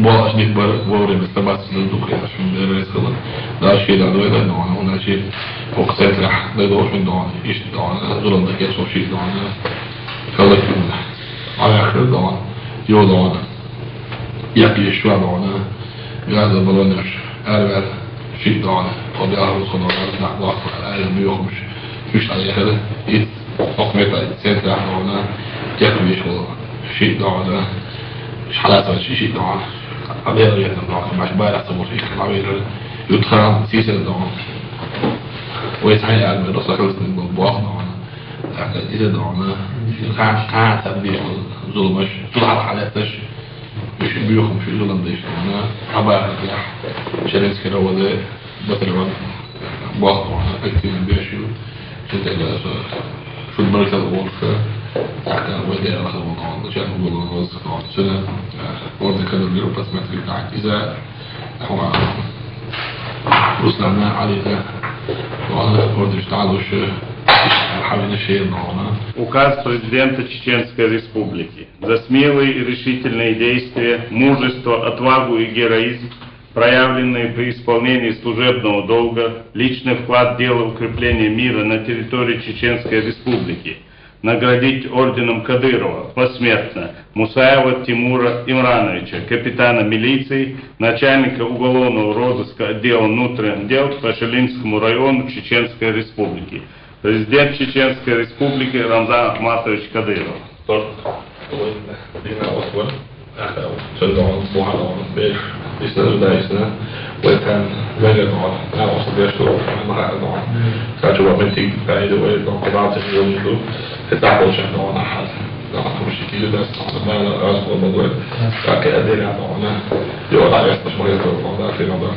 Boğaz nihbar vore bestabasının dukuyla şimdi resmen daha şeyler de öyle doğan ona şey oksetra da doğuşun doğan işte doğan zorunda geç o şey doğan kalıp ayakta doğan yol doğan yaklaşık şu an doğan biraz da balonlar erver şey doğan o bir ağır konular da vakti ayrımı yokmuş üç ayakta it okmeta sentra doğan yaklaşık şey doğan حالات شيء طبعا عبير يتم طبعا مش بايع صبور شيء عبير يدخل سيسة طبعا ويتحيي على الرصة كلها بالبواق طبعا إذا طبعا كان تبديع ظلمش طلع حالاتش مش بيوخم في ظلم ديش طبعا عباير الرياح شريس كده هو ده بطل رد بواق طبعا أكتب بيشيو كنت في المركز الغرفة حتى ودي أخذ وضعان عشان أقول الوظيفة طبعا سنة ورد كده بيرو بس ما تقول تعال إذا هو وصلنا عليه وأنا ورد اشتغل وش حاولنا شيء معنا. Указ президента Чеченской Республики за смелые и решительные действия, мужество, отвагу и героизм, проявленные при исполнении служебного долга, личный вклад в дело укрепления мира на территории Чеченской Республики, наградить орденом Кадырова посмертно Мусаева Тимура Имрановича, капитана милиции, начальника уголовного розыска отдела внутренних дел по Шелинскому району Чеченской Республики. Президент Чеченской Республики Рамзан Ахматович Кадыров. وكان مجد أنا أصدق يشتغل مع النوع كانت وقتي بعيد وين قطعت اليوم دول تتعبوا شيء نوع أحد نوع مش كتير بس ما لا أصل الموضوع فكان أدري عن نوعنا يقعد على يفتش مريض الموضوع في موضوع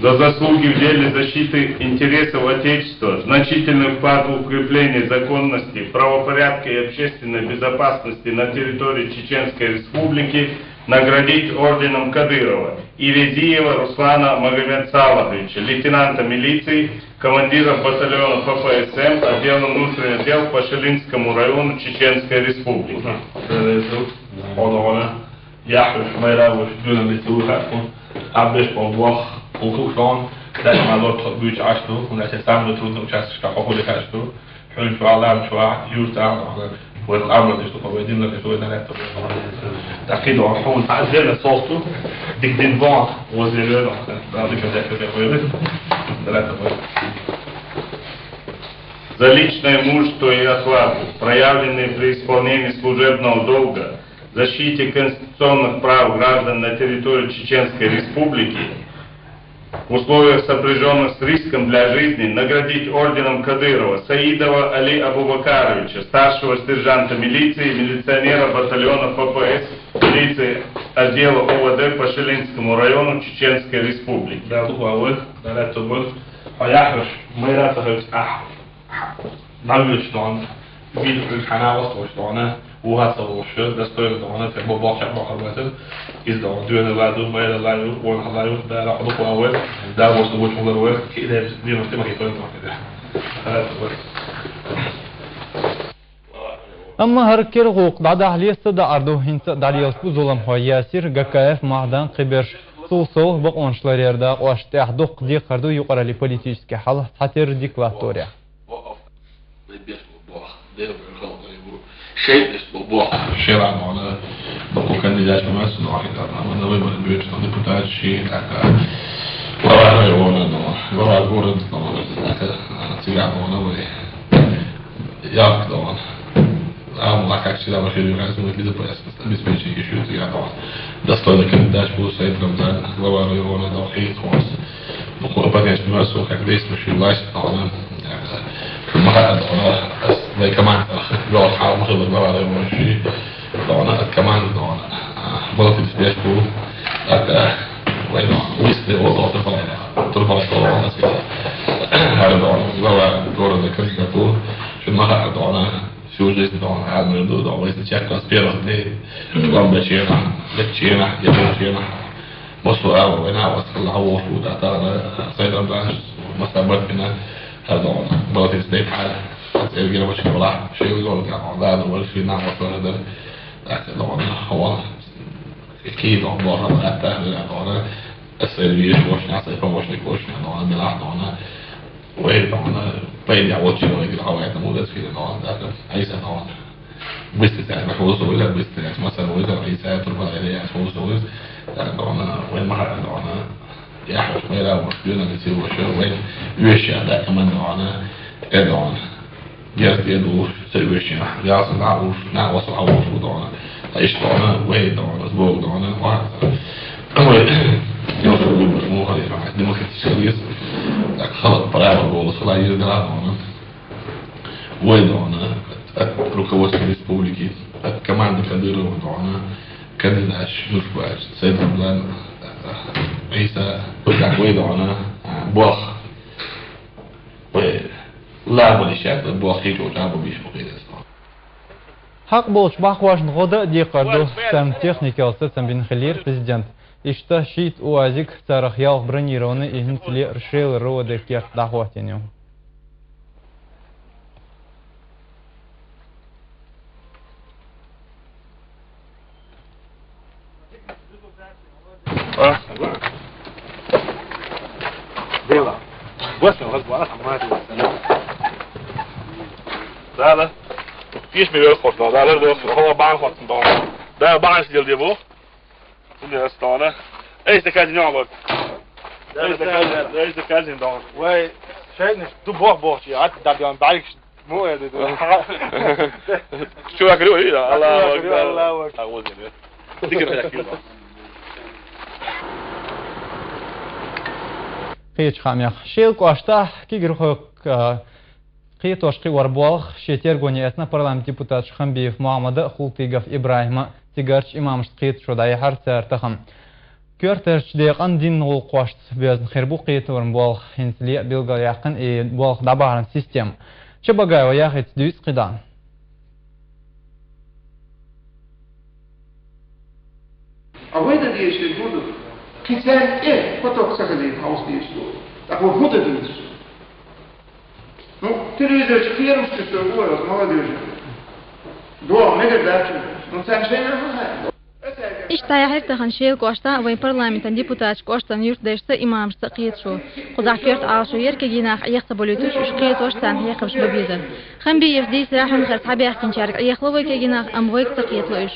За заслуги в деле защиты интересов Отечества, значительный вклад в укрепление законности, правопорядка и общественной безопасности на территории Чеченской Республики наградить орденом Кадырова и Резиева Руслана Магомедсаловича, лейтенанта милиции, командира батальона ППСМ, отдела внутренних дел по Шелинскому району Чеченской Республики. وكوفلان داش مع لورد بيوش عشتو ولا تسامل تود وشاس كحقول كاشتو حلو شو على شو يوتا والأمر اللي شو قويدين اللي شو ده تأكيد وحول عزيز صوته ديك دين بعض وزيرين بعد كده كده قويدين ثلاثة За личное мужество и отвагу, проявленные при исполнении служебного долга, защите конституционных прав граждан на территории Чеченской Республики, в условиях, сопряженных с риском для жизни, наградить орденом Кадырова Саидова Али Абубакаровича, старшего сержанта милиции, милиционера батальона ППС, милиции отдела ОВД по Шелинскому району Чеченской Республики. وهذا الشيء ده استوى دعونا في بابا شعب حربته إذا دعونا بعده ما إلى الله ولا الله ده راح نقول أول ده وصل شغل الأول كده دي مرتبة هي طريقة كده أما هركر غوق بعد أهلية دا أردو هنت داليوس بزولم هياسير غكاف معدن قبرش سوسو بقونشلار يردا واشتاح دوق دي قردو يقرأ لبوليتيسكي حال حتر ديكلاتوريا شيء اسمه الشارع معنا بقوا كانديدات ممثل واحد أنا نويبر البيت ديبوتات شيء وراء يوانا وراء الجورد طبعا تيجي معنا وإيه ياك طبعا أنا ما كاكش لا بخير يعزم كذا بس بيجي يشوف تيجي طبعا دستور كانديدات بو سيد رمضان وراء يوانا ده خير خلاص بقوا بديش ممثل كانديدات مش اللايس طبعا ما أنا زي كمان لو حاول مخلص بقى على ماشي لو أنا كمان لو أنا بلطي في بيشبو وين ويست وضع طرفة الصلاة الناس كده هذا لو أنا دور اللي كنت بقول شو ما هاد أنا شو جيت لو أنا عاد من دور لو جيت شاك كاسبيرا ده لو بشينا يبشينا مصر أول وين هو أصل هو وده ترى سيد الباش مستقبل فينا هذا بلطي في حاله الجيل مش ولا شيء يقول يعني ده ولا شيء نعم ولا ده لكن هو أكيد عمره ما أتاه يعني السلبية وش نعطي فوش نكوش يعني أنا بلعب أنا وين أنا بين يعود شيء وين الهواء يتمود في النوع ده أي سنة بس يعني محفوظ ولا بس يعني مثلا وإذا أي سنة تربى عليه محفوظ وإذا يعني أنا وين ما حد أنا يحوش ما لا مشكلة نسيب وشيء وين يوشي هذا كمان أنا أنا جالس يدور سويش يعني جالس نعوش نعوص عوش ودعنا إيش دعنا وين دعنا أسبوع دعنا وهكذا يوصل بالمجموعة هذه مع الديمقراطية السورية لكن خلط طريقة والوصول على يدرع ودعنا الركوات الريسبوليكي كمان دكادير ودعنا كنداش نشباش سيد رمضان عيسى ودعنا بوخ لا وليشات بوخيك وجابوا بيش بقية حق болуш бахвашн года дикарду сам техникалсы сам бин хилир президент ишта шит уазик тарахял бронированный игнители решил роды кер дахватеню. Дело. Вот он разговаривал с мамой. Да. فيش مليون خطنا ده هو بعض خطنا ده بعض ديال ديبو اللي استانا ايش تكاد نعمل ايش تكاد نعمل واي شايف دو بوخ عاد دابيان بعيش مو يا شو اكلوا ايه الله اكبر اعوذ بالله تيجي كده قيش خاميخ شيل قاشتا كيغرخ قيتوشقي وربوالخ شتير غونيتنا парламент депутат Шхамбиев Мухаммада Хултигов Ибрахима Тигарч имамш قيت شوداي حرتر تخم كورترش ديقان دين نغول قواشت بيزن خيربو قيت وربوالخ هنسلي بيلغال يقن اي بوالخ دابارن سيستم شبغاي وياخيت دويس قيدان Aweda diyeşti budur. Kisen fotok sakali house diyeşti. Tako huda diyeşti. Ну, телевизор чекируешь, что говорят, молодежь. Да, мега дача. Ну, совершенно не. اشتايا هرتخن شيل قوشتا وين برلامنتن ديبوتات قوشتن يرتدشتا إمام سقيت شو قضاء كيرت عاشو يركي جيناخ يخصبوليتوش وشقيت وشتان هيخبش ببيزن خنبي يفدي سراحن خرس حبي أحكين شارك يخلوي كي جيناخ أمويك سقيت لوش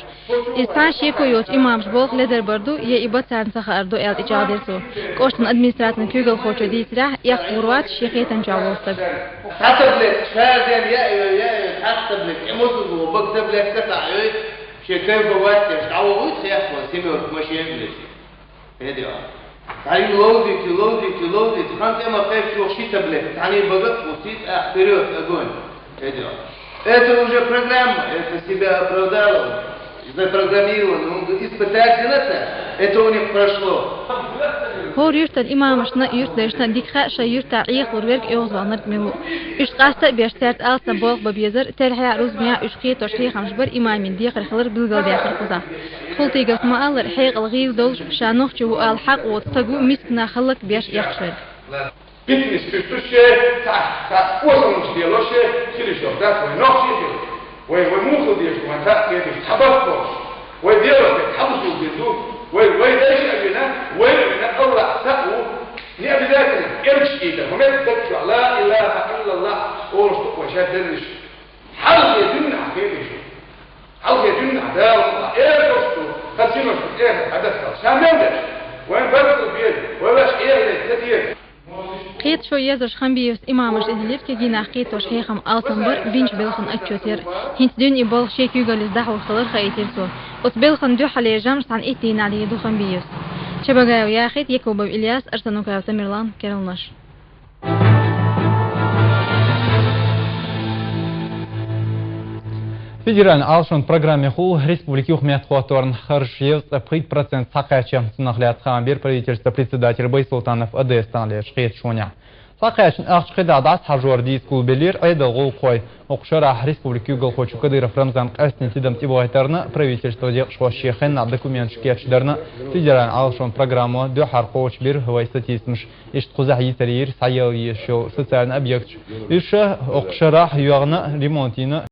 إستان شيكو يوت إمامش بولخ لدر بردو يإبات سان سخا أردو إل إجادرسو قوشتن أدمنستراتن كيوغل خوشو دي سراح يخبروات شيخيتن جاوستب حسبلك شادن يا حسبلك إموتو وبكتبلك قطع شكاية بواتر تعوض سيحصل سيمور ماشي إنجليزي هذي تعالي لودي خانت إما فيك شو شيء تبلك تعالي بقى وصيت أحتريوت أقول هذي это уже программа это себя оправдало запрограммировано испытательно это у них прошло هور يرتد إمامشنا يرتدشنا ديكخا شا يرتع عيق ورورك إيوز وانرد مهو إشقاستا بيشترت آلسا بوغ ببيزر ترحيا روزميا إشقية توشقي خمشبر إمامين ديخر خلر بلغل ديخر قصا خلطي قلت ما آل رحيق الغير دولش شانوخ جو آل حق وتتقو مسكنا خلق بيش يخشر Бизнес предпочтет так осом сделаешь, хилишь, да, твой ног сидел, ой, муху держишь, вот так едешь, табак поешь, ой, делаешь, табусу держу, ой, дальше обвина, الله سقوا не обязательно, ارجع إيده, ومن تذكر لا إله إلا الله, ورشتك وشاد درش, حلق يدن عقيدش, حلق يدن عداء الله, رشتو, خلصينوش, حدث شامل وين برضو بيده, وباش لتدير. قيت شو يزرش خنبيوس إمامش إدليف كي جينا قيت وش هيخم آلتنبر بينش بلخن أكتوتر هنت دون يبال شيك يقال إزدحو الخلر خايتر سو وتبلخن دو حالي جامش عن إتين عليه دو خنبيوس شبغاو ياخيت يكوبو إلياس أرسنو كاو تمرلان كيرلناش Федеральный алшон программе хул республики ухмят хуаторн харшев запрет процент сакачем наглядхан бер правительство председатель Байсултанов АДС станле шхет шоня. Сақайшын ақшқидадас хажуарди скул белер айда ғол қой. Оқшара республики ұғыл қочу Кадыров Рамзан Қастин тидам тибуайтарны правительство дек шуашшехен на документ шкетшдерны федераль алшон программу дөхар қоч бир хвай статистмш. Ишт құзах етарир сайыл ешо социальный объект. Иша оқшара юағны ремонтины